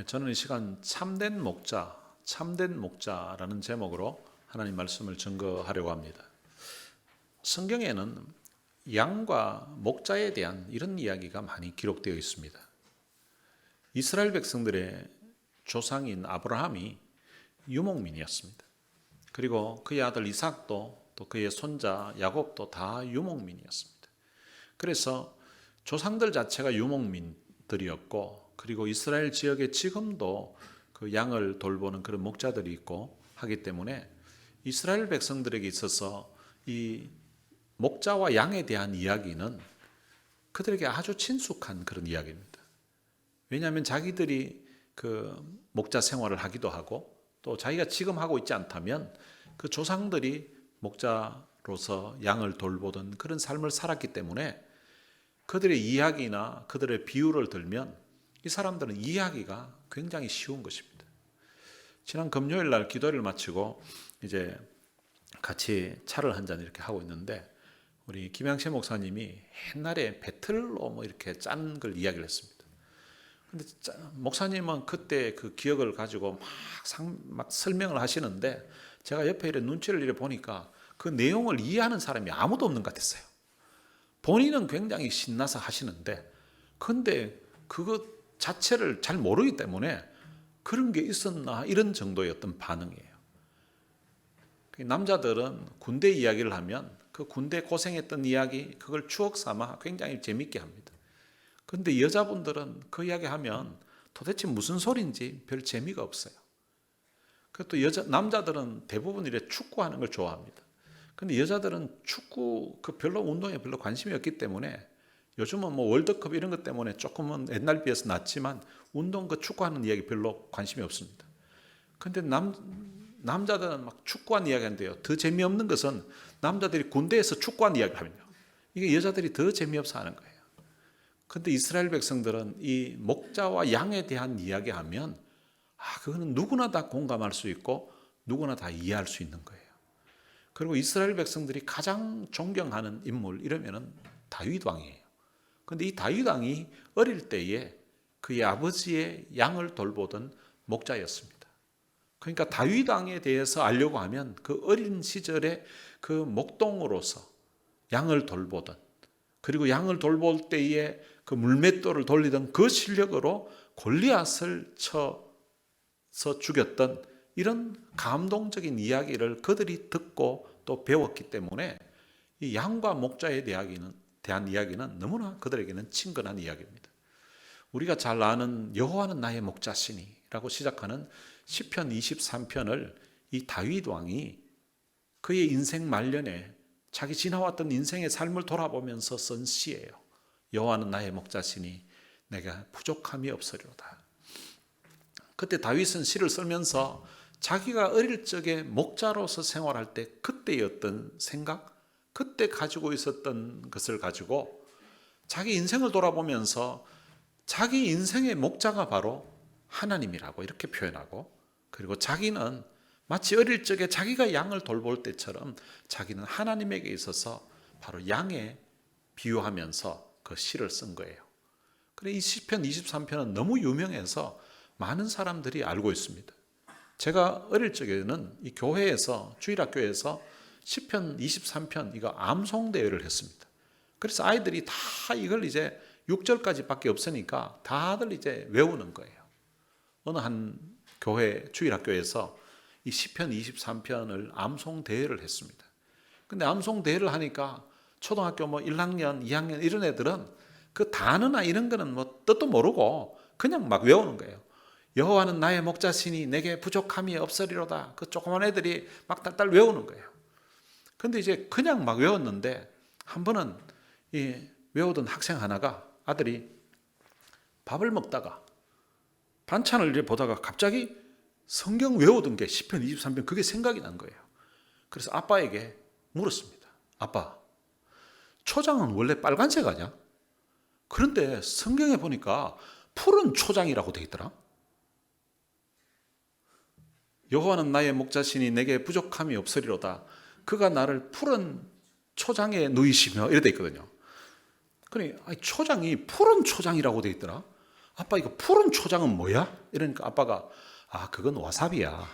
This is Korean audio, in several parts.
저는 이 시간 참된 목자라는 제목으로 하나님 말씀을 증거하려고 합니다. 성경에는 양과 목자에 대한 이런 이야기가 많이 기록되어 있습니다. 이스라엘 백성들의 조상인 아브라함이 유목민이었습니다. 그리고 그의 아들 이삭도 또 그의 손자 야곱도 다 유목민이었습니다. 그래서 조상들 자체가 유목민들이었고, 그리고 이스라엘 지역에 지금도 그 양을 돌보는 그런 목자들이 있고 하기 때문에 이스라엘 백성들에게 있어서 이 목자와 양에 대한 이야기는 그들에게 아주 친숙한 그런 이야기입니다. 왜냐하면 자기들이 그 목자 생활을 하기도 하고, 또 자기가 지금 하고 있지 않다면 그 조상들이 목자로서 양을 돌보던 그런 삶을 살았기 때문에 그들의 이야기나 그들의 비유를 들면 이 사람들은 이해하기가 굉장히 쉬운 것입니다. 지난 금요일 날 기도를 마치고 이제 같이 차를 한 잔 이렇게 하고 있는데, 우리 김양채 목사님이 옛날에 배틀로 이렇게 짠 걸 이야기를 했습니다. 근데 목사님은 그때 그 기억을 가지고 막 설명을 하시는데, 제가 옆에 이렇게 눈치를 이렇게 보니까 그 내용을 이해하는 사람이 아무도 없는 것 같았어요. 본인은 굉장히 신나서 하시는데, 근데 그것 자체를 잘 모르기 때문에 그런 게 있었나 이런 정도의 어떤 반응이에요. 남자들은 군대 이야기를 하면 그 군대 고생했던 이야기, 그걸 추억 삼아 굉장히 재밌게 합니다. 그런데 여자분들은 그 이야기 하면 도대체 무슨 소리인지 별 재미가 없어요. 그것도 남자들은 대부분 이렇게 축구하는 걸 좋아합니다. 근데 여자들은 축구 별로 운동에 별로 관심이 없기 때문에, 요즘은 월드컵 이런 것 때문에 조금은 옛날 비해서 낫지만 운동 축구하는 이야기 별로 관심이 없습니다. 근데 남자들은 막 축구한 이야기 하는데요. 더 재미없는 것은 남자들이 군대에서 축구한 이야기 하면요, 이게 여자들이 더 재미없어 하는 거예요. 근데 이스라엘 백성들은 이 목자와 양에 대한 이야기 하면 그거는 누구나 다 공감할 수 있고 누구나 다 이해할 수 있는 거예요. 그리고 이스라엘 백성들이 가장 존경하는 인물 이러면은 다윗 왕이에요. 그런데 이 다윗 왕이 어릴 때에 그의 아버지의 양을 돌보던 목자였습니다. 그러니까 다윗 왕에 대해서 알려고 하면 그 어린 시절에 그 목동으로서 양을 돌보던, 그리고 양을 돌볼 때에 그 물맷돌을 돌리던 그 실력으로 골리앗을 쳐서 죽였던 이런 감동적인 이야기를 그들이 듣고 또 배웠기 때문에 이 양과 목자에 대한 이야기는 너무나 그들에게는 친근한 이야기입니다. 우리가 잘 아는 여호와는 나의 목자시니라고 시작하는 시편 23편을 이 다윗 왕이 그의 인생 말년에 자기 지나왔던 인생의 삶을 돌아보면서 쓴 시예요. 여호와는 나의 목자시니 내가 부족함이 없으리로다. 그때 다윗은 시를 쓰면서 자기가 어릴 적에 목자로서 생활할 때 그때의 어떤 생각, 그때 가지고 있었던 것을 가지고 자기 인생을 돌아보면서 자기 인생의 목자가 바로 하나님이라고 이렇게 표현하고, 그리고 자기는 마치 어릴 적에 자기가 양을 돌볼 때처럼 자기는 하나님에게 있어서 바로 양에 비유하면서 그 시를 쓴 거예요. 그래, 이 시편 23편은 너무 유명해서 많은 사람들이 알고 있습니다. 제가 어릴 적에는 이 교회에서, 주일학교에서 시편 23편 이거 암송 대회를 했습니다. 그래서 아이들이 다 이걸 이제 6절까지밖에 없으니까 다들 이제 외우는 거예요. 어느 한 교회 주일학교에서 이 시편 23편을 암송 대회를 했습니다. 근데 암송 대회를 하니까 초등학교 1학년, 2학년 이런 애들은 그 단어나 이런 거는 뜻도 모르고 그냥 막 외우는 거예요. 여호와는 나의 목자시니 내게 부족함이 없으리로다. 그 조그만 애들이 막 딸딸 외우는 거예요. 근데 이제 그냥 막 외웠는데, 한 번은 이 외우던 학생 하나가, 아들이 밥을 먹다가 반찬을 이렇게 보다가 갑자기 성경 외우던 게 시편 23편 그게 생각이 난 거예요. 그래서 아빠에게 물었습니다. 아빠, 초장은 원래 빨간색 아니야? 그런데 성경에 보니까 푸른 초장이라고 돼 있더라. 여호와는 나의 목자시니 내게 부족함이 없으리로다. 그가 나를 푸른 초장에 누이시며 이래 돼 있거든요. 그러니 초장이 푸른 초장이라고 돼 있더라. 아빠 이거 푸른 초장은 뭐야? 이러니까 아빠가 그건 와사비야.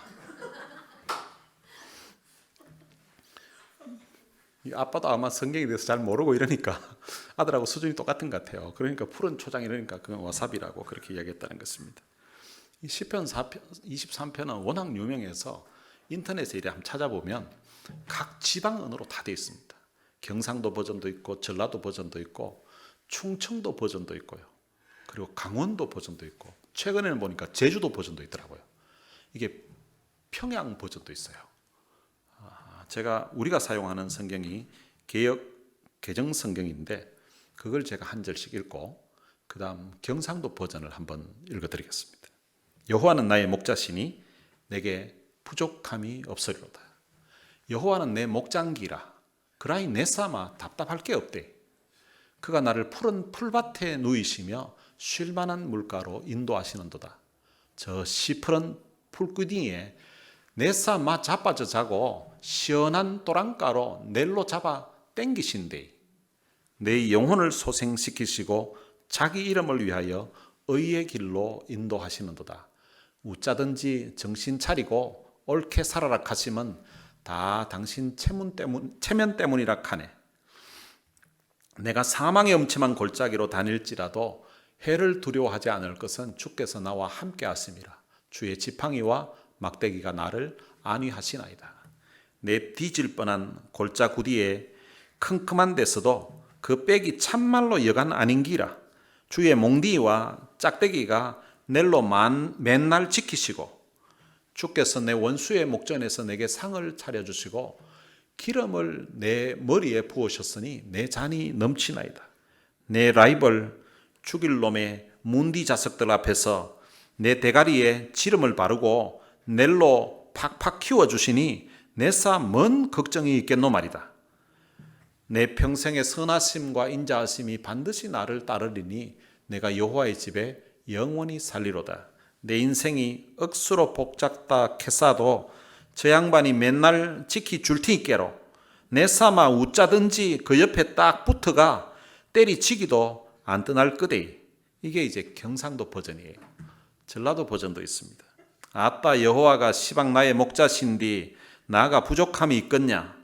아빠도 아마 성경에 대해서 잘 모르고 이러니까 아들하고 수준이 똑같은 것 같아요. 그러니까 푸른 초장 이러니까 그건 와사비라고 그렇게 이야기했다는 것입니다. 이 시편 23편은 워낙 유명해서 인터넷에 이래 한번 찾아보면 각 지방 언어로 다 되어 있습니다. 경상도 버전도 있고 전라도 버전도 있고 충청도 버전도 있고요. 그리고 강원도 버전도 있고 최근에는 보니까 제주도 버전도 있더라고요. 이게 평양 버전도 있어요. 우리가 사용하는 성경이 개역 개정 성경인데 그걸 제가 한 절씩 읽고 그 다음 경상도 버전을 한번 읽어드리겠습니다. 여호와는 나의 목자시니 내게 부족함이 없으리로다. 여호와는 내 목장기라 그라이 내 삼아 답답할 게 없대. 그가 나를 푸른 풀밭에 누이시며 쉴만한 물가로 인도하시는도다. 저 시퍼런 풀끄딩에 내 삼아 자빠져 자고 시원한 또랑가로 넬로 잡아 땡기신대. 내 영혼을 소생시키시고 자기 이름을 위하여 의의 길로 인도하시는도다. 웃자든지 정신 차리고 옳게 살아라 하시면 다 당신 체면 때문이라 하네. 내가 사망의 음침한 골짜기로 다닐지라도 해를 두려워하지 않을 것은 주께서 나와 함께 하심이라. 주의 지팡이와 막대기가 나를 안위하시나이다. 내 뒤질 뻔한 골짜 구디에 큼큼한 데서도 그 빽이 참말로 여간 아닌기라. 주의 몽디와 짝대기가 넬로 맨날 지키시고 주께서 내 원수의 목전에서 내게 상을 차려주시고 기름을 내 머리에 부으셨으니 내 잔이 넘치나이다. 내 라이벌 죽일 놈의 문디 자석들 앞에서 내 대가리에 기름을 바르고 넬로 팍팍 키워주시니 내사 뭔 걱정이 있겠노 말이다. 내 평생의 선하심과 인자하심이 반드시 나를 따르리니 내가 여호와의 집에 영원히 살리로다. 내 인생이 억수로 복잡다 캐사도 저 양반이 맨날 지키 줄 테니께로 내 삼아 웃자든지 그 옆에 딱 붙어가 때리치기도 안 떠날 거대. 이게 이제 경상도 버전이에요. 전라도 버전도 있습니다. 아따 여호와가 시방 나의 목자신디 나가 부족함이 있겠냐.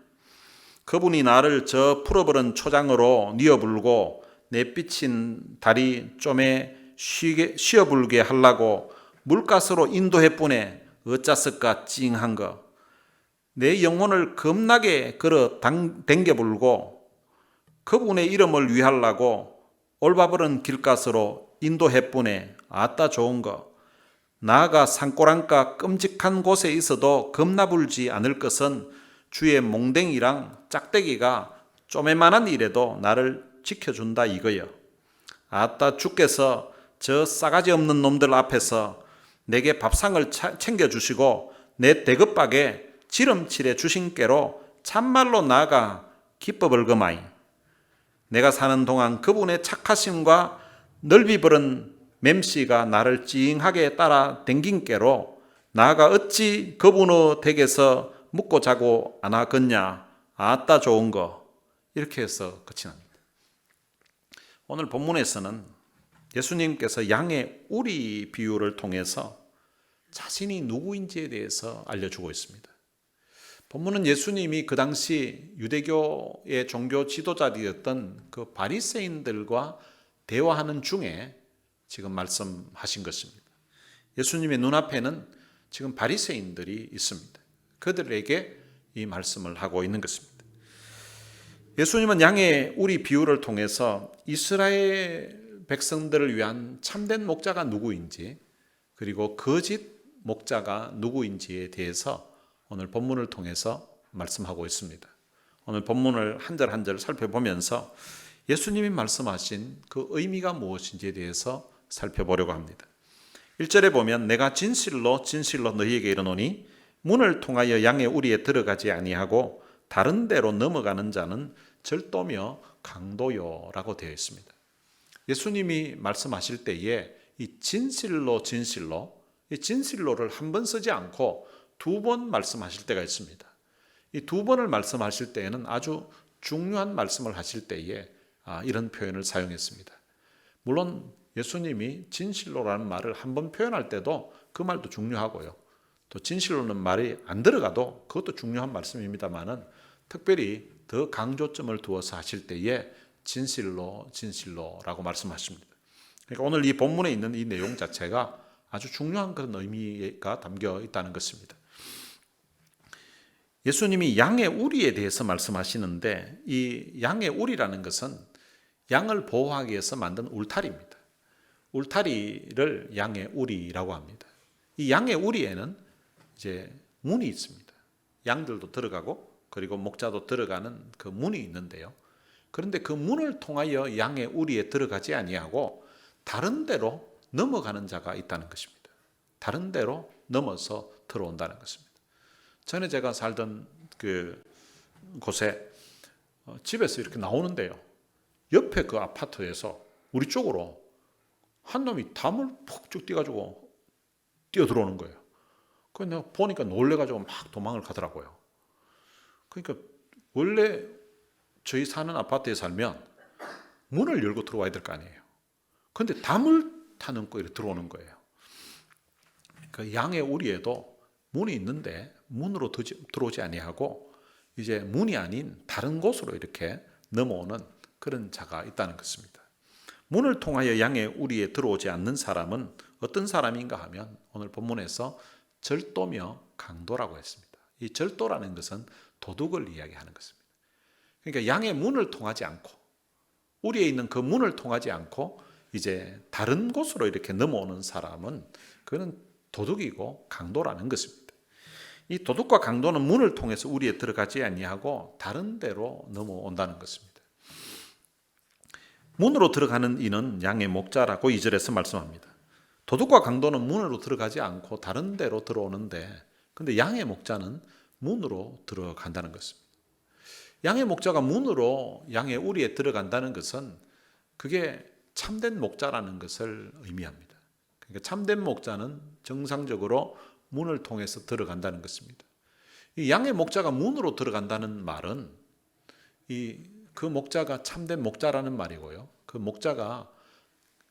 그분이 나를 저 풀어버린 초장으로 뉘어불고 내 삐친 다리 좀에 쉬어불게 하려고 물가스로 인도해뿐에 어쩌스까 찡한 거. 내 영혼을 겁나게 걸어 댕겨불고 그분의 이름을 위하려고 올바른 길가스로 인도해뿐에 아따 좋은 거. 나아가 산꼬랑가 끔찍한 곳에 있어도 겁나불지 않을 것은 주의 몽댕이랑 짝대기가 쪼매만한 일에도 나를 지켜준다 이거요. 아따 주께서 저 싸가지 없는 놈들 앞에서 내게 밥상을 챙겨주시고 내 대급박에 지름칠해 주신 깨로 참말로 나아가 기뻐벌거마이. 내가 사는 동안 그분의 착하심과 넓이버른 맴씨가 나를 찡하게 따라 댕긴 깨로 나아가 어찌 그분의 댁에서 묵고 자고 안 하겠냐. 아따 좋은 거. 이렇게 해서 끝이 납니다. 오늘 본문에서는 예수님께서 양의 우리 비유를 통해서 자신이 누구인지에 대해서 알려주고 있습니다. 본문은 예수님이 그 당시 유대교의 종교 지도자들이었던 그 바리새인들과 대화하는 중에 지금 말씀하신 것입니다. 예수님의 눈앞에는 지금 바리새인들이 있습니다. 그들에게 이 말씀을 하고 있는 것입니다. 예수님은 양의 우리 비유를 통해서 이스라엘 백성들을 위한 참된 목자가 누구인지 그리고 거짓 목자가 누구인지에 대해서 오늘 본문을 통해서 말씀하고 있습니다. 오늘 본문을 한 절 한 절 살펴보면서 예수님이 말씀하신 그 의미가 무엇인지에 대해서 살펴보려고 합니다. 1절에 보면 내가 진실로 진실로 너희에게 이르노니 문을 통하여 양의 우리에 들어가지 아니하고 다른 데로 넘어가는 자는 절도며 강도요라고 되어 있습니다. 예수님이 말씀하실 때에 이 진실로 진실로 이 진실로를 한 번 쓰지 않고 두 번 말씀하실 때가 있습니다. 이 두 번을 말씀하실 때에는 아주 중요한 말씀을 하실 때에 이런 표현을 사용했습니다. 물론 예수님이 진실로라는 말을 한번 표현할 때도 그 말도 중요하고요. 또 진실로는 말이 안 들어가도 그것도 중요한 말씀입니다만은 특별히 더 강조점을 두어서 하실 때에 진실로라고 말씀하십니다. 그러니까 오늘 이 본문에 있는 이 내용 자체가 아주 중요한 그런 의미가 담겨 있다는 것입니다. 예수님이 양의 우리에 대해서 말씀하시는데 이 양의 우리라는 것은 양을 보호하기 위해서 만든 울타리입니다. 울타리를 양의 우리라고 합니다. 이 양의 우리에는 이제 문이 있습니다. 양들도 들어가고 그리고 목자도 들어가는 그 문이 있는데요. 그런데 그 문을 통하여 양의 우리에 들어가지 아니하고 다른 데로 넘어가는 자가 있다는 것입니다. 다른 데로 넘어서 들어온다는 것입니다. 전에 제가 살던 그 곳에 집에서 이렇게 나오는데요. 옆에 그 아파트에서 우리 쪽으로 한 놈이 담을 푹쭉 뛰어가지고 뛰어들어오는 거예요. 그래서 내가 보니까 놀래가지고 막 도망을 가더라고요. 그러니까 원래 저희 사는 아파트에 살면 문을 열고 들어와야 될 거 아니에요. 그런데 담을 타는 거 이렇게 들어오는 거예요. 그 양의 우리에도 문이 있는데 문으로 들어오지 아니하고 이제 문이 아닌 다른 곳으로 이렇게 넘어오는 그런 자가 있다는 것입니다. 문을 통하여 양의 우리에 들어오지 않는 사람은 어떤 사람인가 하면 오늘 본문에서 절도며 강도라고 했습니다. 이 절도라는 것은 도둑을 이야기하는 것입니다. 그러니까 양의 문을 통하지 않고 우리에 있는 그 문을 통하지 않고 이제 다른 곳으로 이렇게 넘어오는 사람은 그는 도둑이고 강도라는 것입니다. 이 도둑과 강도는 문을 통해서 우리에 들어가지 아니하고 다른 데로 넘어온다는 것입니다. 문으로 들어가는 이는 양의 목자라고 2절에서 말씀합니다. 도둑과 강도는 문으로 들어가지 않고 다른 데로 들어오는데 근데 양의 목자는 문으로 들어간다는 것입니다. 양의 목자가 문으로 양의 우리에 들어간다는 것은 그게 참된 목자라는 것을 의미합니다. 그러니까 참된 목자는 정상적으로 문을 통해서 들어간다는 것입니다. 이 양의 목자가 문으로 들어간다는 말은 그 목자가 참된 목자라는 말이고요. 그 목자가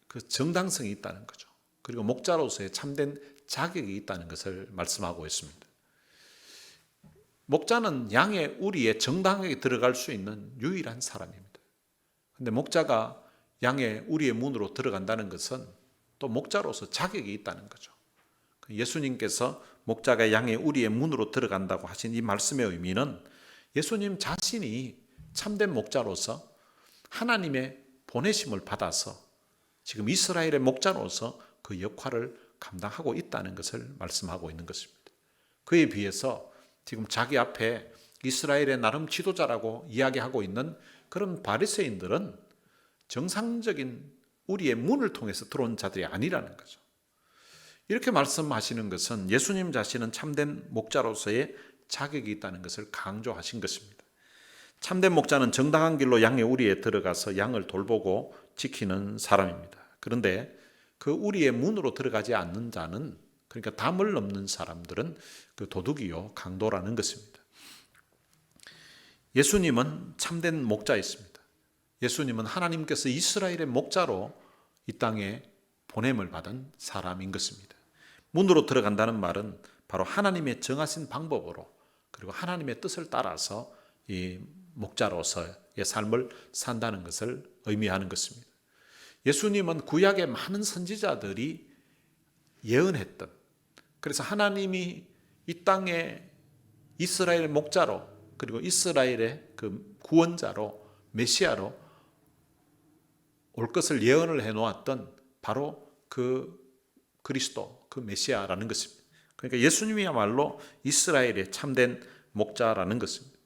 그 정당성이 있다는 거죠. 그리고 목자로서의 참된 자격이 있다는 것을 말씀하고 있습니다. 목자는 양의 우리에 정당하게 들어갈 수 있는 유일한 사람입니다. 그런데 목자가 양의 우리의 문으로 들어간다는 것은 또 목자로서 자격이 있다는 거죠. 예수님께서 목자가 양의 우리의 문으로 들어간다고 하신 이 말씀의 의미는 예수님 자신이 참된 목자로서 하나님의 보내심을 받아서 지금 이스라엘의 목자로서 그 역할을 감당하고 있다는 것을 말씀하고 있는 것입니다. 그에 비해서 지금 자기 앞에 이스라엘의 나름 지도자라고 이야기하고 있는 그런 바리새인들은 정상적인 우리의 문을 통해서 들어온 자들이 아니라는 거죠. 이렇게 말씀하시는 것은 예수님 자신은 참된 목자로서의 자격이 있다는 것을 강조하신 것입니다. 참된 목자는 정당한 길로 양의 우리에 들어가서 양을 돌보고 지키는 사람입니다. 그런데 그 우리의 문으로 들어가지 않는 자는 그러니까 담을 넘는 사람들은 그 도둑이요 강도라는 것입니다. 예수님은 참된 목자였습니다. 예수님은 하나님께서 이스라엘의 목자로 이 땅에 보냄을 받은 사람인 것입니다. 문으로 들어간다는 말은 바로 하나님의 정하신 방법으로 그리고 하나님의 뜻을 따라서 이 목자로서의 삶을 산다는 것을 의미하는 것입니다. 예수님은 구약의 많은 선지자들이 예언했던 그래서 하나님이 이 땅에 이스라엘의 목자로 그리고 이스라엘의 그 구원자로 메시아로 올 것을 예언을 해놓았던 바로 그 그리스도 그 메시아라는 것입니다. 그러니까 예수님이야말로 이스라엘의 참된 목자라는 것입니다.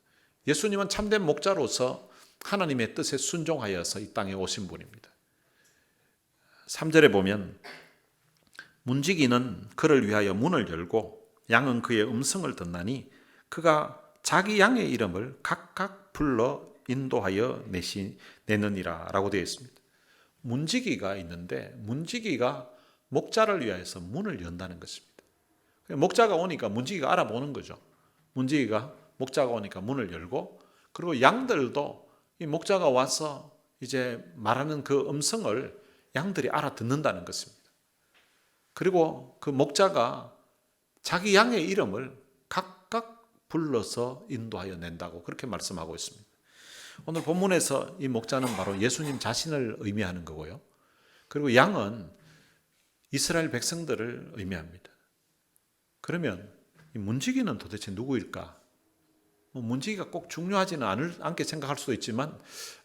예수님은 참된 목자로서 하나님의 뜻에 순종하여서 이 땅에 오신 분입니다. 3절에 보면 문지기는 그를 위하여 문을 열고 양은 그의 음성을 듣나니 그가 자기 양의 이름을 각각 불러 인도하여 내느니라 라고 되어 있습니다. 문지기가 있는데 문지기가 목자를 위하여서 문을 연다는 것입니다. 목자가 오니까 문지기가 알아보는 거죠. 문지기가 목자가 오니까 문을 열고 그리고 양들도 이 목자가 와서 이제 말하는 그 음성을 양들이 알아듣는다는 것입니다. 그리고 그 목자가 자기 양의 이름을 각각 불러서 인도하여 낸다고 그렇게 말씀하고 있습니다. 오늘 본문에서 이 목자는 바로 예수님 자신을 의미하는 거고요. 그리고 양은 이스라엘 백성들을 의미합니다. 그러면 이 문지기는 도대체 누구일까? 문지기가 꼭 중요하지는 않게 생각할 수도 있지만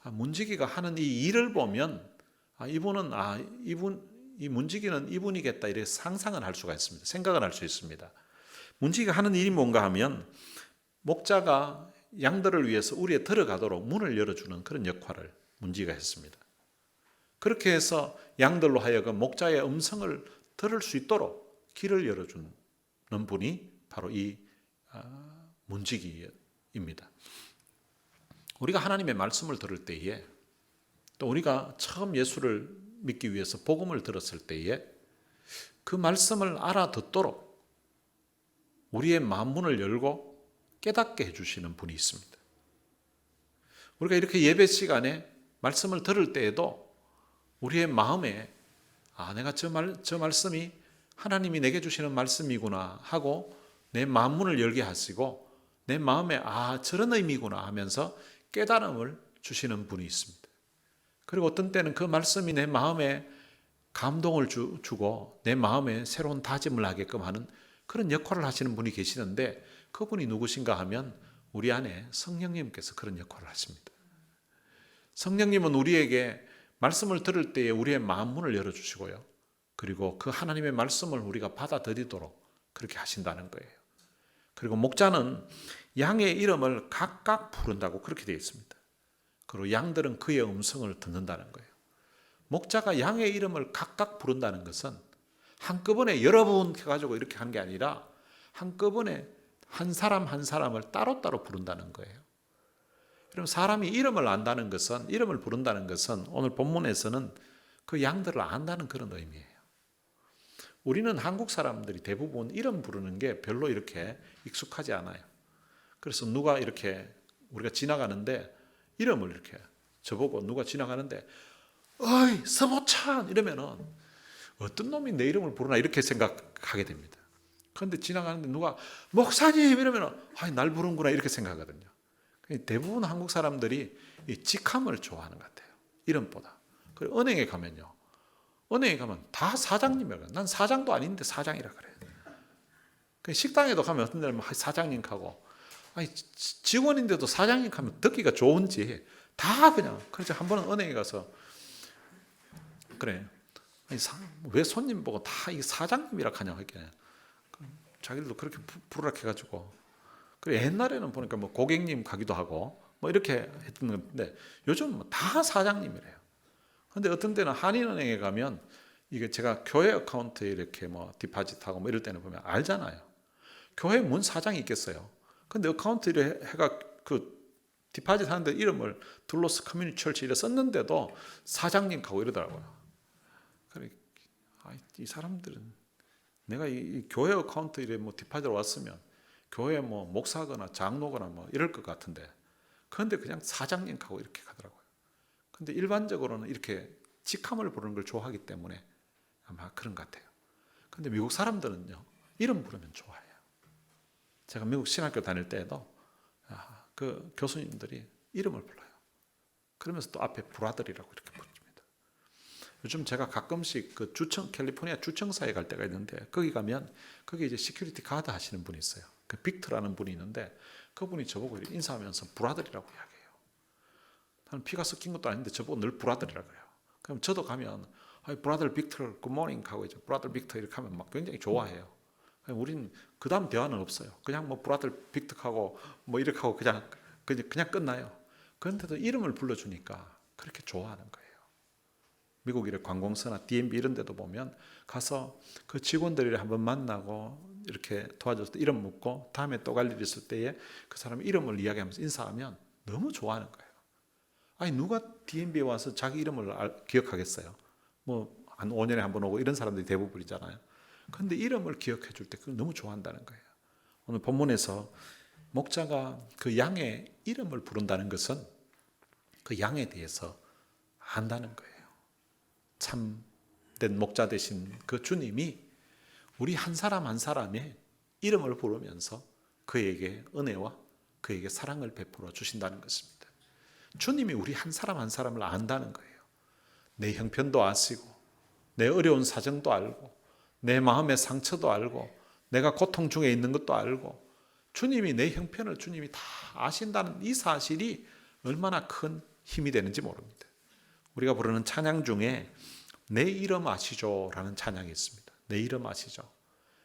문지기가 하는 이 일을 보면 이 문지기는 이분이겠다 이렇게 상상을 할 수가 있습니다. 생각을 할 수 있습니다. 문지기가 하는 일이 뭔가 하면 목자가 양들을 위해서 우리에 들어가도록 문을 열어주는 그런 역할을 문지기가 했습니다. 그렇게 해서 양들로 하여금 목자의 음성을 들을 수 있도록 길을 열어주는 분이 바로 이 문지기입니다. 우리가 하나님의 말씀을 들을 때에 또 우리가 처음 예수를 믿기 위해서 복음을 들었을 때에 그 말씀을 알아듣도록 우리의 마음 문을 열고 깨닫게 해주시는 분이 있습니다. 우리가 이렇게 예배 시간에 말씀을 들을 때에도 우리의 마음에 내가 저 말씀이 하나님이 내게 주시는 말씀이구나 하고 내 마음 문을 열게 하시고 내 마음에 저런 의미구나 하면서 깨달음을 주시는 분이 있습니다. 그리고 어떤 때는 그 말씀이 내 마음에 감동을 주고 내 마음에 새로운 다짐을 하게끔 하는 그런 역할을 하시는 분이 계시는데 그분이 누구신가 하면 우리 안에 성령님께서 그런 역할을 하십니다. 성령님은 우리에게 말씀을 들을 때에 우리의 마음 문을 열어주시고요. 그리고 그 하나님의 말씀을 우리가 받아들이도록 그렇게 하신다는 거예요. 그리고 목자는 양의 이름을 각각 부른다고 그렇게 되어 있습니다. 그리고 양들은 그의 음성을 듣는다는 거예요. 목자가 양의 이름을 각각 부른다는 것은 한꺼번에 여러 번 해가지고 이렇게 한 게 아니라 한꺼번에 한 사람 한 사람을 따로따로 부른다는 거예요. 그럼 사람이 이름을 부른다는 것은 오늘 본문에서는 그 양들을 안다는 그런 의미예요. 우리는 한국 사람들이 대부분 이름 부르는 게 별로 이렇게 익숙하지 않아요. 그래서 누가 이렇게 우리가 지나가는데 이름을 이렇게 저보고 누가 지나가는데 어이 서보찬 이러면은 어떤 놈이 내 이름을 부르나 이렇게 생각하게 됩니다. 그런데 지나가는데 누가 목사님 이러면은 날 부르는구나 이렇게 생각하거든요. 대부분 한국 사람들이 이 직함을 좋아하는 것 같아요. 이름보다. 그리고 은행에 가면 다 사장님이라고 해요. 난 사장도 아닌데 사장이라 그래요. 식당에도 가면 어떤 데는 사장님 하고 직원인데도 사장님 하면 듣기가 좋은지 다 그냥 그래서 한 번은 은행에 가서 그래 왜 손님 보고 다 이 사장님이라 하냐 했겠네. 자기들도 그렇게 부르라 해가지고 그래 옛날에는 보니까 뭐 고객님 가기도 하고 뭐 이렇게 했던 건데 요즘 다 사장님이래요. 근데 어떤 때는 한인은행에 가면 이게 제가 교회 어카운트에 이렇게 뭐 디파짓하고 뭐 이럴 때는 보면 알잖아요. 교회 뭔 사장이 있겠어요. 근데 어카운트를 해가 그 디파짓 하는데 이름을 둘로스 커뮤니티 철치 이래 썼는데도 사장님 하고 이러더라고요. 그래 이 사람들은 내가 이 교회 어카운트 이래 뭐 디파짓으로 왔으면 교회 뭐 목사거나 장로거나 뭐 이럴 것 같은데 그런데 그냥 사장님 하고 이렇게 가더라고요. 근데 일반적으로는 이렇게 직함을 부르는 걸 좋아하기 때문에 아마 그런 것 같아요. 근데 미국 사람들은요 이름 부르면 좋아해요. 제가 미국 신학교 다닐 때에도 그 교수님들이 이름을 불러요. 그러면서 또 앞에 브라더리라고 이렇게 부릅니다. 요즘 제가 가끔씩 그 캘리포니아 주청사에 갈 때가 있는데 거기 가면 거기 이제 시큐리티 가드 하시는 분이 있어요. 그 빅터라는 분이 있는데 그분이 저보고 인사하면서 브라더리라고 이야기해요. 나는 피가 섞인 것도 아닌데 저보고 늘 브라더리라고 그래요. 그럼 저도 가면 브라더 빅터 굿모닝 하고 이제 브라더 빅터 이렇게 하면 막 굉장히 좋아해요. 우리는 그 다음 대화는 없어요. 그냥 뭐 브라더 빅터 하고 뭐 이렇게 하고 그냥 끝나요. 그런데도 이름을 불러주니까 그렇게 좋아하는 거예요. 미국 이렇게 관공서나 D&B 이런 데도 보면 가서 그 직원들을 한번 만나고 이렇게 도와줘서 이름 묻고 다음에 또 갈 일 있을 때에 그 사람 이름을 이야기하면서 인사하면 너무 좋아하는 거예요. 누가 D&B에 와서 자기 이름을 기억하겠어요? 뭐 한 5년에 한 번 오고 이런 사람들이 대부분이잖아요. 그런데 이름을 기억해 줄 때 그걸 너무 좋아한다는 거예요. 오늘 본문에서 목자가 그 양의 이름을 부른다는 것은 그 양에 대해서 안다는 거예요. 참된 목자 되신 그 주님이 우리 한 사람 한 사람의 이름을 부르면서 그에게 은혜와 그에게 사랑을 베풀어 주신다는 것입니다. 주님이 우리 한 사람 한 사람을 안다는 거예요. 내 형편도 아시고, 내 어려운 사정도 알고, 내 마음의 상처도 알고, 내가 고통 중에 있는 것도 알고, 주님이 내 형편을 주님이 다 아신다는 이 사실이 얼마나 큰 힘이 되는지 모릅니다. 우리가 부르는 찬양 중에 내 이름 아시죠? 라는 찬양이 있습니다. 내 이름 아시죠?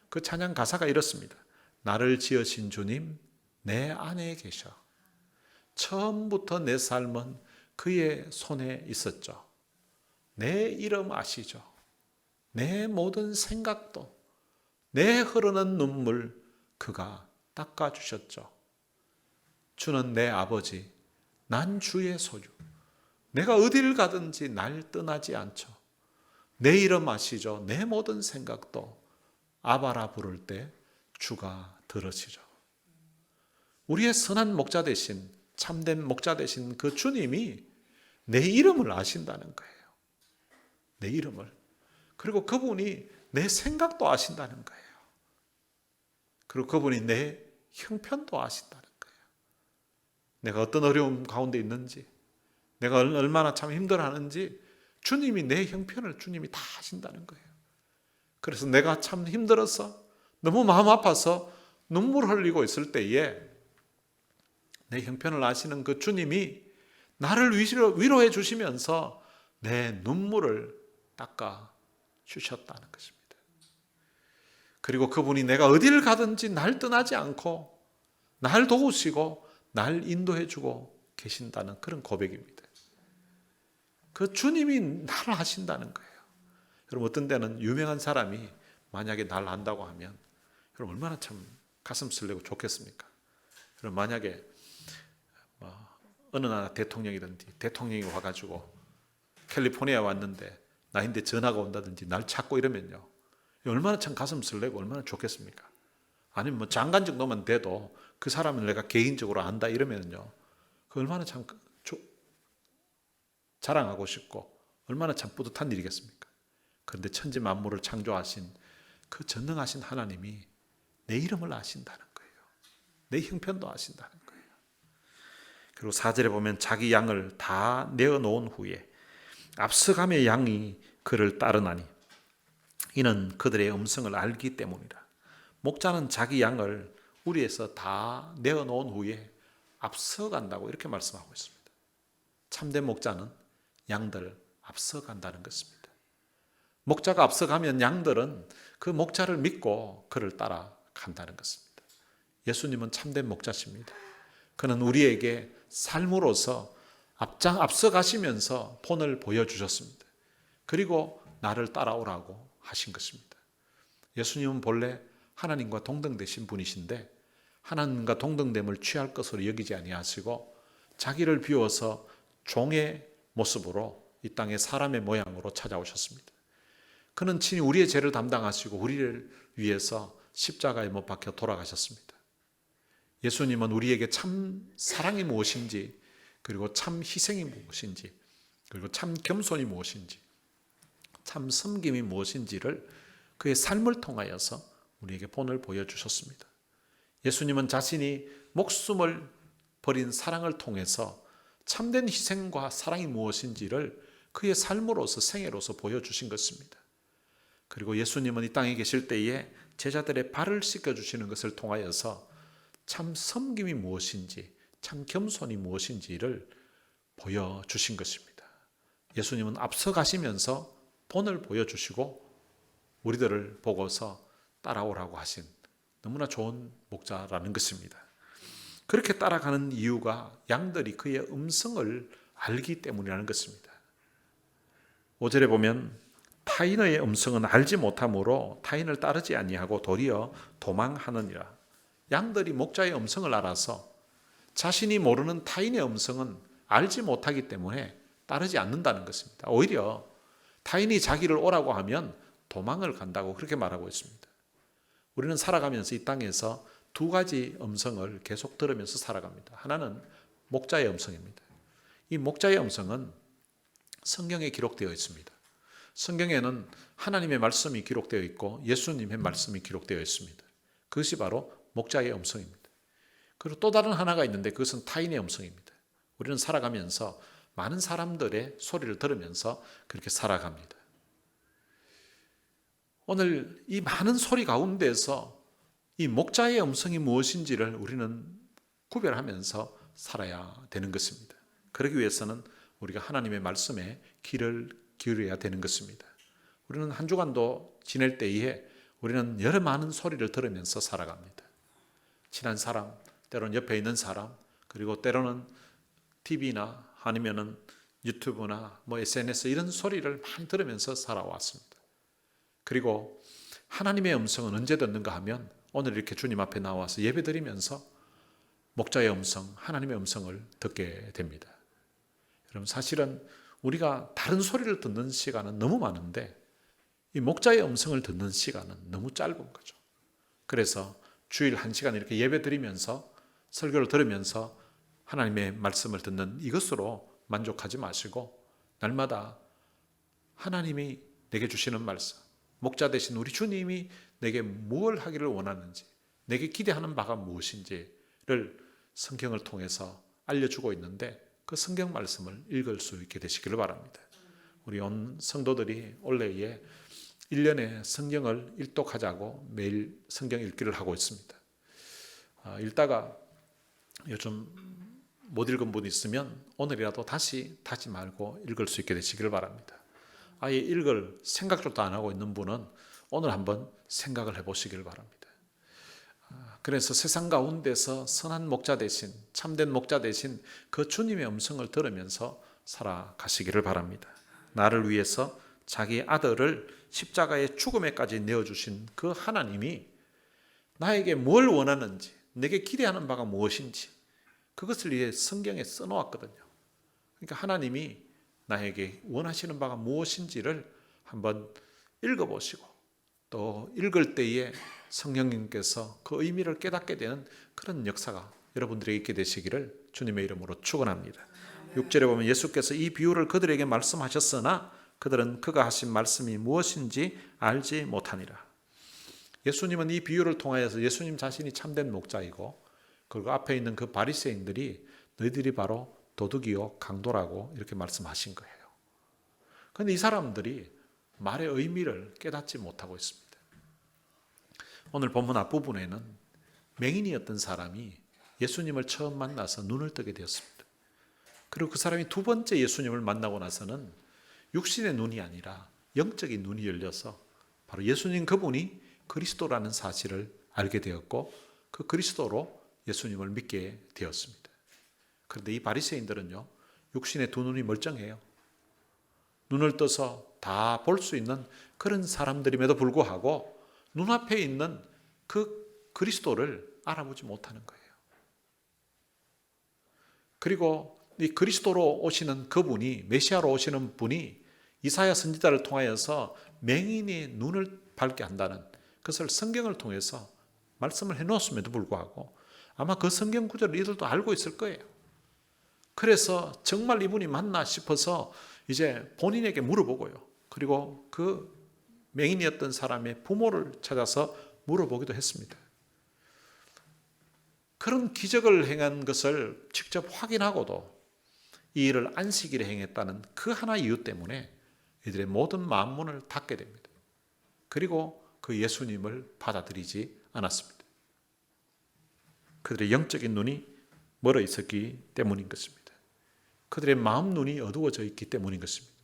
그 찬양 가사가 이렇습니다. 나를 지으신 주님 내 안에 계셔. 처음부터 내 삶은 그의 손에 있었죠. 내 이름 아시죠? 내 모든 생각도, 내 흐르는 눈물 그가 닦아주셨죠. 주는 내 아버지, 난 주의 소유. 내가 어딜 가든지 날 떠나지 않죠. 내 이름 아시죠? 내 모든 생각도 아바라 부를 때 주가 들으시죠. 우리의 선한 목자 되신, 참된 목자 되신 그 주님이 내 이름을 아신다는 거예요. 내 이름을. 그리고 그분이 내 생각도 아신다는 거예요. 그리고 그분이 내 형편도 아신다는 거예요. 내가 어떤 어려움 가운데 있는지, 내가 얼마나 참 힘들어하는지 주님이 내 형편을 주님이 다 아신다는 거예요. 그래서 내가 참 힘들어서 너무 마음 아파서 눈물 흘리고 있을 때에 내 형편을 아시는 그 주님이 나를 위로해 주시면서 내 눈물을 닦아 주셨다는 것입니다. 그리고 그분이 내가 어디를 가든지 날 떠나지 않고 날 도우시고 날 인도해 주고 계신다는 그런 고백입니다. 그 주님이 나를 아신다는 거예요. 여러분 어떤 때는 유명한 사람이 만약에 날 안다고 하면 여러분 얼마나 참 가슴 설레고 좋겠습니까? 여러분 만약에 어느 나라 대통령이든지 대통령이 와가지고 캘리포니아에 왔는데 나인데 전화가 온다든지 날 찾고 이러면요 얼마나 참 가슴 설레고 얼마나 좋겠습니까? 아니면 뭐 장관 정도만 돼도 그 사람을 내가 개인적으로 안다 이러면요 그 얼마나 참 자랑하고 싶고 얼마나 참 뿌듯한 일이겠습니까? 그런데 천지 만물을 창조하신 그 전능하신 하나님이 내 이름을 아신다는 거예요. 내 형편도 아신다는 거예요. 그리고 4절에 보면 자기 양을 다 내어놓은 후에 앞서감의 양이 그를 따르나니 이는 그들의 음성을 알기 때문이라. 목자는 자기 양을 우리에서 다 내어놓은 후에 앞서간다고 이렇게 말씀하고 있습니다. 참된 목자는 양들 앞서간다는 것입니다. 목자가 앞서가면 양들은 그 목자를 믿고 그를 따라간다는 것입니다. 예수님은 참된 목자십니다. 그는 우리에게 삶으로서 앞서가시면서 본을 보여주셨습니다. 그리고 나를 따라오라고 하신 것입니다. 예수님은 본래 하나님과 동등되신 분이신데 하나님과 동등됨을 취할 것으로 여기지 아니하시고 자기를 비워서 종의 모습으로 이 땅에 사람의 모양으로 찾아오셨습니다. 그는 친히 우리의 죄를 담당하시고 우리를 위해서 십자가에 못 박혀 돌아가셨습니다. 예수님은 우리에게 참 사랑이 무엇인지 그리고 참 희생이 무엇인지 그리고 참 겸손이 무엇인지 참 섬김이 무엇인지를 그의 삶을 통하여서 우리에게 본을 보여주셨습니다. 예수님은 자신이 목숨을 버린 사랑을 통해서 참된 희생과 사랑이 무엇인지를 그의 삶으로서 생애로서 보여주신 것입니다. 그리고 예수님은 이 땅에 계실 때에 제자들의 발을 씻겨주시는 것을 통하여서 참 섬김이 무엇인지 참 겸손이 무엇인지를 보여주신 것입니다. 예수님은 앞서가시면서 본을 보여주시고 우리들을 보고서 따라오라고 하신 너무나 좋은 목자라는 것입니다. 그렇게 따라가는 이유가 양들이 그의 음성을 알기 때문이라는 것입니다. 5절에 보면 타인의 음성은 알지 못하므로 타인을 따르지 아니하고 도리어 도망하느니라. 양들이 목자의 음성을 알아서 자신이 모르는 타인의 음성은 알지 못하기 때문에 따르지 않는다는 것입니다. 오히려 타인이 자기를 오라고 하면 도망을 간다고 그렇게 말하고 있습니다. 우리는 살아가면서 이 땅에서 두 가지 음성을 계속 들으면서 살아갑니다. 하나는 목자의 음성입니다. 이 목자의 음성은 성경에 기록되어 있습니다. 성경에는 하나님의 말씀이 기록되어 있고 예수님의 말씀이 기록되어 있습니다. 그것이 바로 목자의 음성입니다. 그리고 또 다른 하나가 있는데 그것은 타인의 음성입니다. 우리는 살아가면서 많은 사람들의 소리를 들으면서 그렇게 살아갑니다. 오늘 이 많은 소리 가운데서 이 목자의 음성이 무엇인지를 우리는 구별하면서 살아야 되는 것입니다. 그러기 위해서는 우리가 하나님의 말씀에 귀를 기울여야 되는 것입니다. 우리는 한 주간도 지낼 때에 우리는 여러 많은 소리를 들으면서 살아갑니다. 친한 사람, 때로는 옆에 있는 사람, 그리고 때로는 TV나 아니면은 유튜브나 SNS 이런 소리를 많이 들으면서 살아왔습니다. 그리고 하나님의 음성은 언제 듣는가 하면 오늘 이렇게 주님 앞에 나와서 예배드리면서 목자의 음성, 하나님의 음성을 듣게 됩니다. 여러분 사실은 우리가 다른 소리를 듣는 시간은 너무 많은데 이 목자의 음성을 듣는 시간은 너무 짧은 거죠. 그래서 주일 1시간 이렇게 예배드리면서 설교를 들으면서 하나님의 말씀을 듣는 이것으로 만족하지 마시고 날마다 하나님이 내게 주시는 말씀, 목자 되신 우리 주님이 내게 무엇을 하기를 원하는지, 내게 기대하는 바가 무엇인지를 성경을 통해서 알려주고 있는데 그 성경 말씀을 읽을 수 있게 되시기를 바랍니다. 우리 온 성도들이 올해에 1년에 성경을 일독하자고 매일 성경 읽기를 하고 있습니다. 읽다가 요즘 못 읽은 분 있으면 오늘이라도 다시 말고 읽을 수 있게 되시기를 바랍니다. 아예 읽을 생각조차 안 하고 있는 분은 오늘 한번 생각을 해보시길 바랍니다. 그래서 세상 가운데서 선한 목자 대신, 참된 목자 대신 그 주님의 음성을 들으면서 살아가시기를 바랍니다. 나를 위해서 자기 아들을 십자가의 죽음에까지 내어주신 그 하나님이 나에게 뭘 원하는지, 내게 기대하는 바가 무엇인지 그것을 위해 성경에 써놓았거든요. 그러니까 하나님이 나에게 원하시는 바가 무엇인지를 한번 읽어보시고 또 읽을 때에 성령님께서 그 의미를 깨닫게 되는 그런 역사가 여러분들에게 있게 되시기를 주님의 이름으로 축원합니다. 6절에 보면 예수께서 이 비유를 그들에게 말씀하셨으나 그들은 그가 하신 말씀이 무엇인지 알지 못하니라. 예수님은 이 비유를 통하여서 예수님 자신이 참된 목자이고 그리고 앞에 있는 그 바리새인들이 너희들이 바로 도둑이요 강도라고 이렇게 말씀하신 거예요. 그런데 이 사람들이 말의 의미를 깨닫지 못하고 있습니다. 오늘 본문 앞부분에는 맹인이었던 사람이 예수님을 처음 만나서 눈을 뜨게 되었습니다. 그리고 그 사람이 두 번째 예수님을 만나고 나서는 육신의 눈이 아니라 영적인 눈이 열려서 바로 예수님 그분이 그리스도라는 사실을 알게 되었고 그 그리스도로 예수님을 믿게 되었습니다. 그런데 이 바리새인들은요, 육신의 두 눈이 멀쩡해요. 눈을 떠서 다 볼 수 있는 그런 사람들임에도 불구하고 눈앞에 있는 그 그리스도를 알아보지 못하는 거예요. 그리고 이 그리스도로 오시는 그분이, 메시아로 오시는 분이 이사야 선지자를 통하여서 맹인의 눈을 밝게 한다는 그것을 성경을 통해서 말씀을 해놓았음에도 불구하고 아마 그 성경 구절을 이들도 알고 있을 거예요. 그래서 정말 이분이 맞나 싶어서 이제 본인에게 물어보고요. 그리고 그 맹인이었던 사람의 부모를 찾아서 물어보기도 했습니다. 그런 기적을 행한 것을 직접 확인하고도 이 일을 안식일에 행했다는 그 하나 이유 때문에 이들의 모든 만문을 닫게 됩니다. 그리고 그 예수님을 받아들이지 않았습니다. 그들의 영적인 눈이 멀어 있었기 때문인 것입니다. 그들의 마음 눈이 어두워져 있기 때문인 것입니다.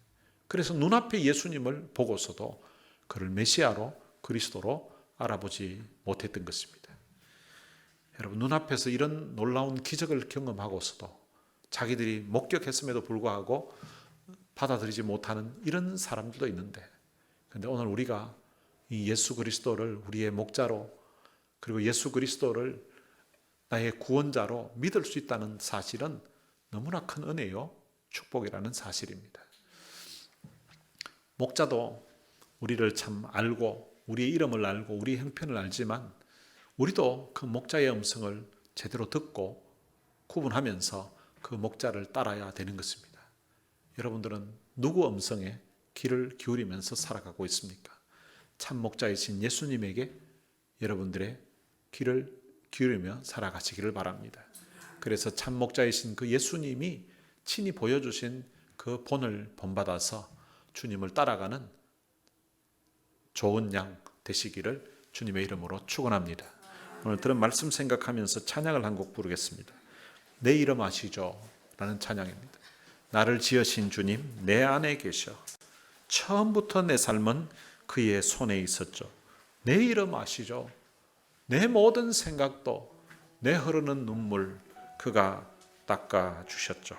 그래서 눈앞에 예수님을 보고서도 그를 메시아로 그리스도로 알아보지 못했던 것입니다. 여러분 눈앞에서 이런 놀라운 기적을 경험하고서도 자기들이 목격했음에도 불구하고 받아들이지 못하는 이런 사람들도 있는데 그런데 오늘 우리가 이 예수 그리스도를 우리의 목자로 그리고 예수 그리스도를 나의 구원자로 믿을 수 있다는 사실은 너무나 큰 은혜요 축복이라는 사실입니다. 목자도 우리를 참 알고 우리의 이름을 알고 우리의 형편을 알지만 우리도 그 목자의 음성을 제대로 듣고 구분하면서 그 목자를 따라야 되는 것입니다. 여러분들은 누구 음성에 귀를 기울이면서 살아가고 있습니까? 참 목자이신 예수님에게 여러분들의 귀를 기울이며 살아가시기를 바랍니다. 그래서 참 목자이신 그 예수님이 친히 보여주신 그 본을 본받아서 주님을 따라가는 좋은 양 되시기를 주님의 이름으로 축원합니다. 오늘 들은 말씀 생각하면서 찬양을 한 곡 부르겠습니다. 내 이름 아시죠? 라는 찬양입니다. 나를 지으신 주님 내 안에 계셔. 처음부터 내 삶은 그의 손에 있었죠. 내 이름 아시죠? 내 모든 생각도 내 흐르는 눈물 그가 닦아주셨죠.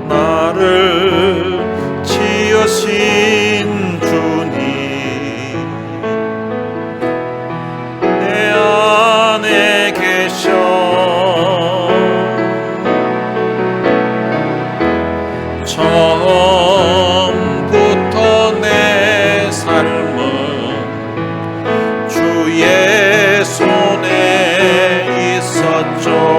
나를 지으신 주님 내 안에 계셔. 처음부터 내 삶은 주의 손에 있었죠.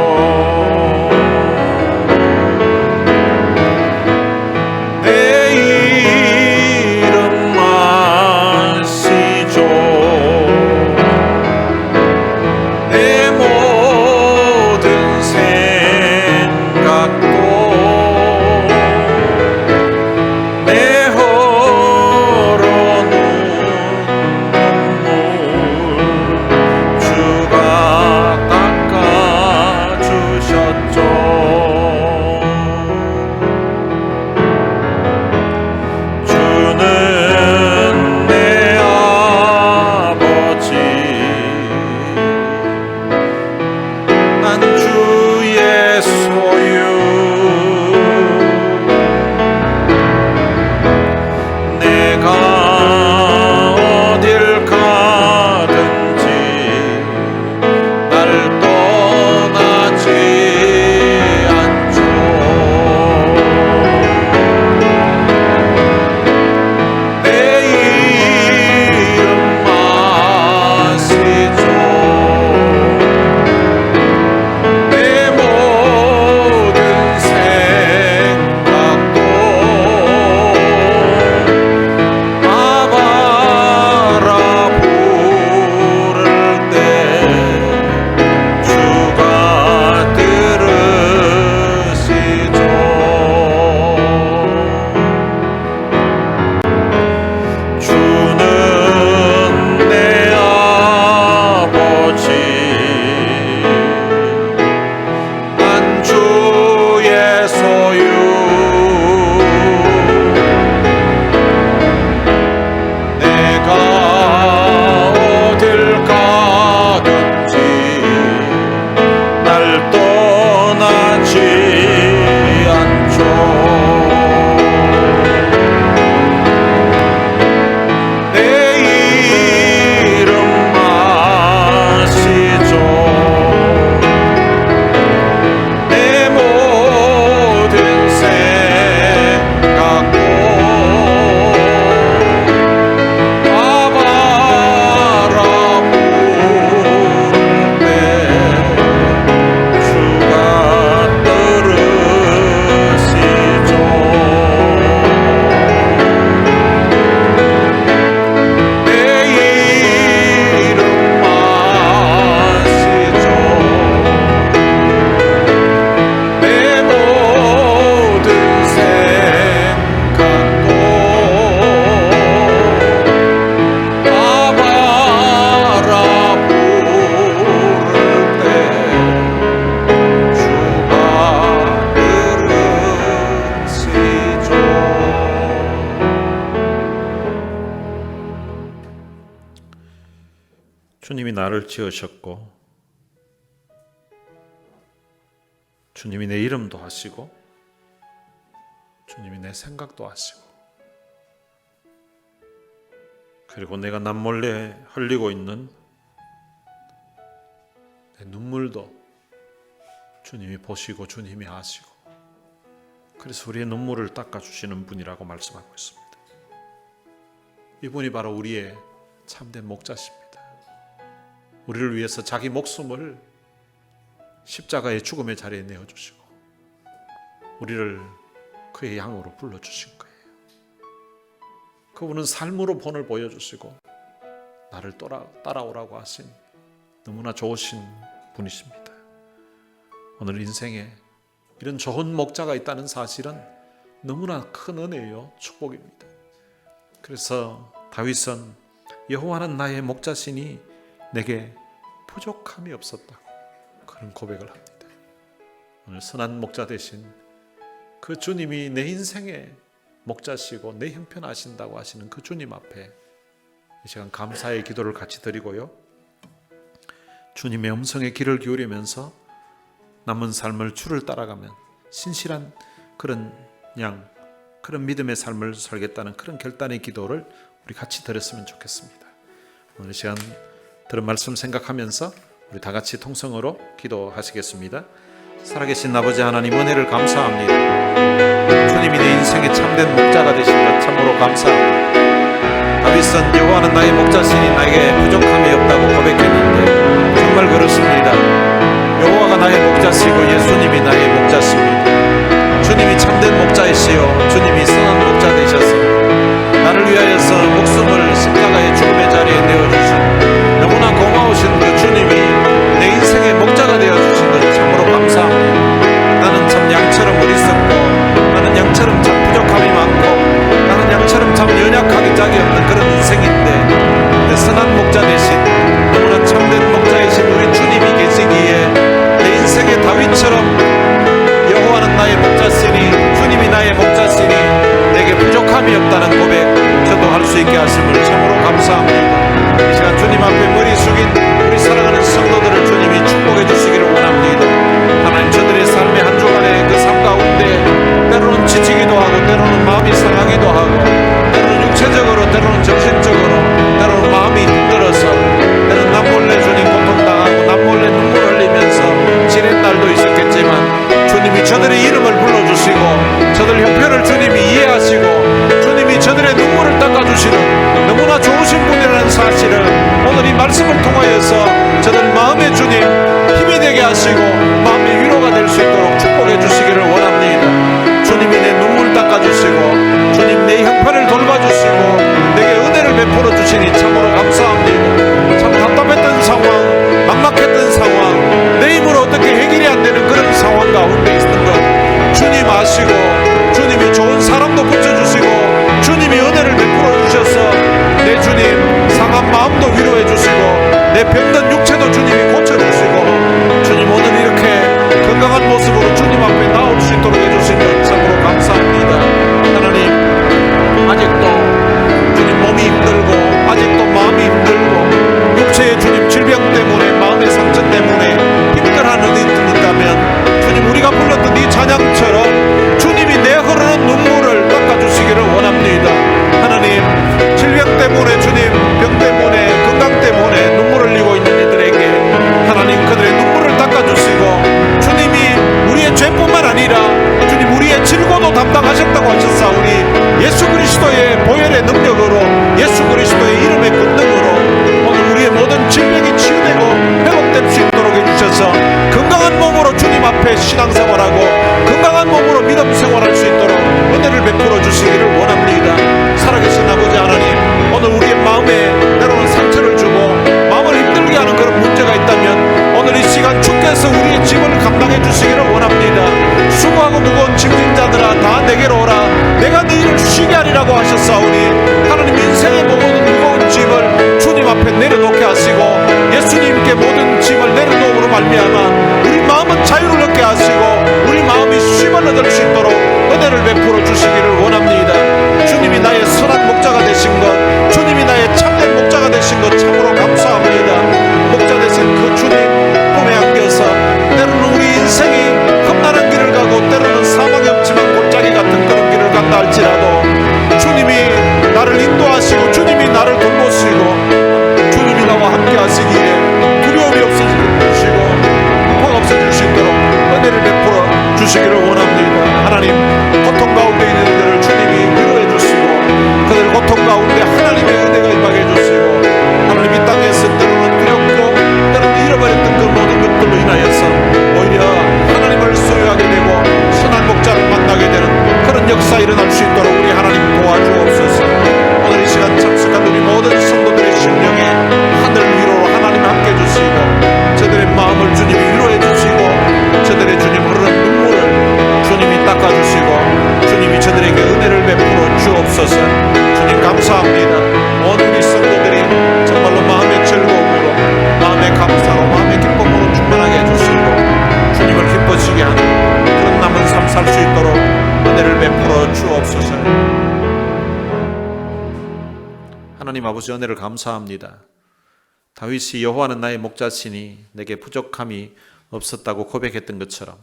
주님이 나를 지으셨고 주님이 내 이름도 하시고 주님이 내 생각도 하시고 그리고 내가 남몰래 흘리고 있는 내 눈물도 주님이 보시고 주님이 아시고, 그래서 우리의 눈물을 닦아주시는 분이라고 말씀하고 있습니다. 이분이 바로 우리의 참된 목자십니다. 우리를 위해서 자기 목숨을 십자가의 죽음의 자리에 내어주시고 우리를 그의 양으로 불러주신 거예요. 그분은 삶으로 본을 보여주시고 나를 따라오라고 하신 너무나 좋으신 분이십니다. 오늘 인생에 이런 좋은 목자가 있다는 사실은 너무나 큰 은혜요, 축복입니다. 그래서 다윗은 여호와는 나의 목자시니 내게 부족함이 없었다고 그런 고백을 합니다. 오늘 선한 목자 되신 그 주님이 내 인생의 목자시고 내 형편하신다고 하시는 그 주님 앞에 이 시간 감사의 기도를 같이 드리고요, 주님의 음성에 귀를 기울이면서 남은 삶을 주를 따라가면 신실한 그런 믿음의 삶을 살겠다는 그런 결단의 기도를 우리 같이 드렸으면 좋겠습니다. 오늘 시간 들은 말씀 생각하면서 우리 다 같이 통성으로 기도하시겠습니다. 살아계신 아버지 하나님, 은혜를 감사합니다. 주님이 내 인생의 참된 목자가 되신 것 참으로 감사합니다. 다윗은 여호와는 나의 목자시니 나에게 부족함이 없다고 고백했는데 정말 그렇습니다. 여호와가 나의 목자시고 예수님이 나의 목자십니다. 주님이 참된 목자이시요 주님이 선한 목자 되셔서 나를 위하여서 목숨을 십자가의 죽음의 자리에 내어주신 너무나 고마우신 그 주님이 내 인생의 목자가 되어주신 것 참으로 감사합니다. 나는 참 양처럼 어리석고 나는 양처럼 참 부족함이 많고 나는 양처럼 참 연약하기 짝이 없는 그런 인생인데 내 선한 목자 되신 너무나 참된 목자이신 우리 주님이 계시기에 내 인생의 다윗처럼 여호와는 나의 목자시니 주님이 나의 목자시니 내게 부족함이 없다는 고백 저도 할 수 있게 하심을 참으로 감사합니다. 이 시간 주님 앞에 머리 숙인 우리 사랑하는 성도들을 주님이 축복해 주시기를 원합니다. 하나님, 저들의 삶의 한 주간의 그 삶 가운데 때로는 지치기도 하고 때로는 마음이 상하기도 하고 때로는 육체적으로 때로는 정신적으로 때로는 마음이 힘들어서 때로는 남몰래 주님 고통당하고 남몰래 눈물 흘리면서 지낸 날도 있었겠지만 주님이 저들의 이름을 불러주시고 저들 형편을 주님이 이해하시고 주님이 저들의 눈물을 닦아주시는 너무나 좋으신 분이라는 사실을 오늘 이 말씀을 통하여서 저들 마음의 주님 힘이 되게 하시고 마음의 위로가 될 수 있도록 축복해 주시기를 원합니다. 주님이 내 눈물 닦아주시고 주님 내 형편을 돌봐주시고 내게 은혜를 베풀어 주시니 참으로 감사합니다. 참 답답했던 상황, 막막했던 상황, 내 힘으로 어떻게 해결이 안 되는 그런 상황 가운데 있는 것 주님 아시고 주님이 좋은 사람도 붙여주시고 주님이 은혜를 베풀어 주셔서 내 주님 상한 마음도 위로해 주시고 내 병든 육체도 주님이 고쳐주시고 주님 오늘 이렇게 건강한 모습으로 주님 앞에 나올 수 있도록 해주신 것 참으로 감사합니다. 하나님, 아직도 주님 몸이 힘들고 아직도 마음이 힘들고 육체의 주님 질병 때문에 마음의 상처 때문에 힘들어하는 이들이 있다면 주님 우리가 불렀던 이 찬양처럼 주님이 내 흐르는 눈물을 닦아주시기를 원합니다. 하나님, 질병 때문에 주님 병 때문에 건강 때문에 눈물을 흘리고 있는 이들에게 하나님 그들의 눈물을 닦아주시고 주님이 우리의 죄뿐만 아니라 주님 우리의 질고도 담당하셨다고 하셨사오니 예수 그리스도의 보혈의 능력으로 예수 그리스도의 이름의 권능으로 오늘 우리의 모든 질병이 치유되고 회복될 수 있도록 해주셔서 건강한 몸으로 주님 앞에 신앙생활하고 건강한 몸으로 믿음 생활할 수 있도록 은혜를 베풀어 주시기를 원합니다. 살아계신 아버지 하나님, 오늘 우리의 마음에 때로는 상처를 주고 마음을 힘들게 하는 그런 문제가 있다면 오늘 이 시간 주께서 우리의 짐을 감당해 주시기를 원합니다. 수고하고 무거운 짐진 자들아 다 내게로 오라. 내가 너희를 쉬게 하리라고 하셨사오니 하나님 인생의 모든 무거운 짐을 주님 앞에 내려놓게 하시고 예수님께 모든 짐을 내려놓음으로 말미암아 우리 마음은 자유를 얻게 하시고 우리 마음이 쉼을 얻을 수 있도록 은혜를 베풀어 주시기를 원합니다. 주님이 나의 선한 목자가 되신 것, 주님이 나의 참된 목자가 되신 것 참으로 감사합니다. 목자 되신 그 주님 품에 안겨서 때로는 우리 인생이 험난한 길을 가고 때로는 사망의 엄침한 골짜기 같은 그런 길을 간다 할지라도 주님이 나를 인도하시고 주님이 나를 돌보시고 주님이 나와 함께 하시기에 두려움이 없어지시고 공포가 없어질 수 있도록 하나님 아버지 은혜를 감사합니다. 다윗이 여호와는 나의 목자시니 내게 부족함이 없었다고 고백했던 것처럼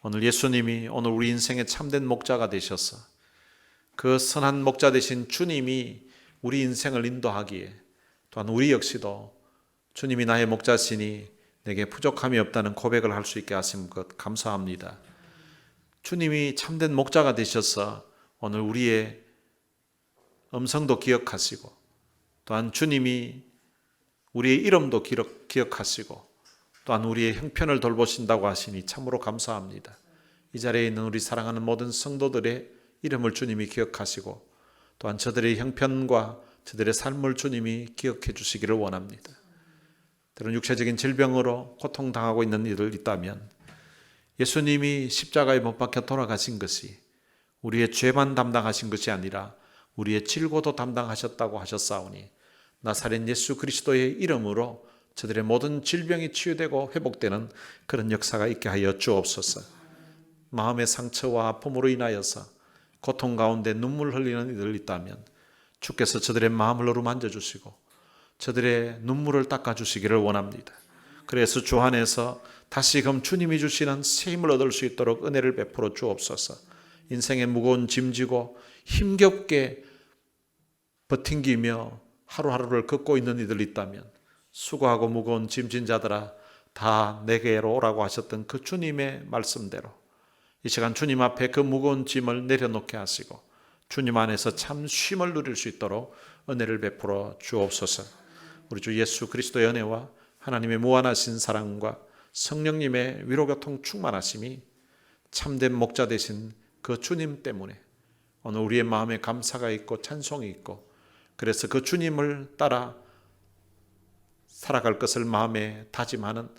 오늘 예수님이 오늘 우리 인생의 참된 목자가 되셔서 그 선한 목자 되신 주님이 우리 인생을 인도하기에 또한 우리 역시도 주님이 나의 목자시니 내게 부족함이 없다는 고백을 할 수 있게 하신 것 감사합니다. 주님이 참된 목자가 되셔서 오늘 우리의 음성도 기억하시고 또한 주님이 우리의 이름도 기억하시고 또한 우리의 형편을 돌보신다고 하시니 참으로 감사합니다. 이 자리에 있는 우리 사랑하는 모든 성도들의 이름을 주님이 기억하시고 또한 저들의 형편과 저들의 삶을 주님이 기억해 주시기를 원합니다. 때론 육체적인 질병으로 고통당하고 있는 이들 있다면 예수님이 십자가에 못 박혀 돌아가신 것이 우리의 죄만 담당하신 것이 아니라 우리의 질고도 담당하셨다고 하셨사오니 나사렛 예수 그리스도의 이름으로 저들의 모든 질병이 치유되고 회복되는 그런 역사가 있게 하여 주옵소서. 마음의 상처와 아픔으로 인하여서 고통 가운데 눈물 흘리는 이들 있다면 주께서 저들의 마음을 어루만져 주시고 저들의 눈물을 닦아주시기를 원합니다. 그래서 주 안에서 다시금 주님이 주시는 새 힘을 얻을 수 있도록 은혜를 베풀어 주옵소서. 인생의 무거운 짐지고 힘겹게 버팅기며 하루하루를 걷고 있는 이들 있다면 수고하고 무거운 짐진 자들아 다 내게로 오라고 하셨던 그 주님의 말씀대로 이 시간 주님 앞에 그 무거운 짐을 내려놓게 하시고 주님 안에서 참 쉼을 누릴 수 있도록 은혜를 베풀어 주옵소서. 우리 주 예수 그리스도의 은혜와 하나님의 무한하신 사랑과 성령님의 위로교통 충만하심이 참된 목자 되신 그 주님 때문에 오늘 우리의 마음에 감사가 있고 찬송이 있고 그래서 그 주님을 따라 살아갈 것을 마음에 다짐하는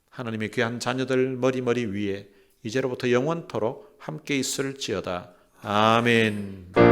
하나님의 귀한 자녀들 머리 위에 이제로부터 영원토록 함께 있을지어다. 아멘.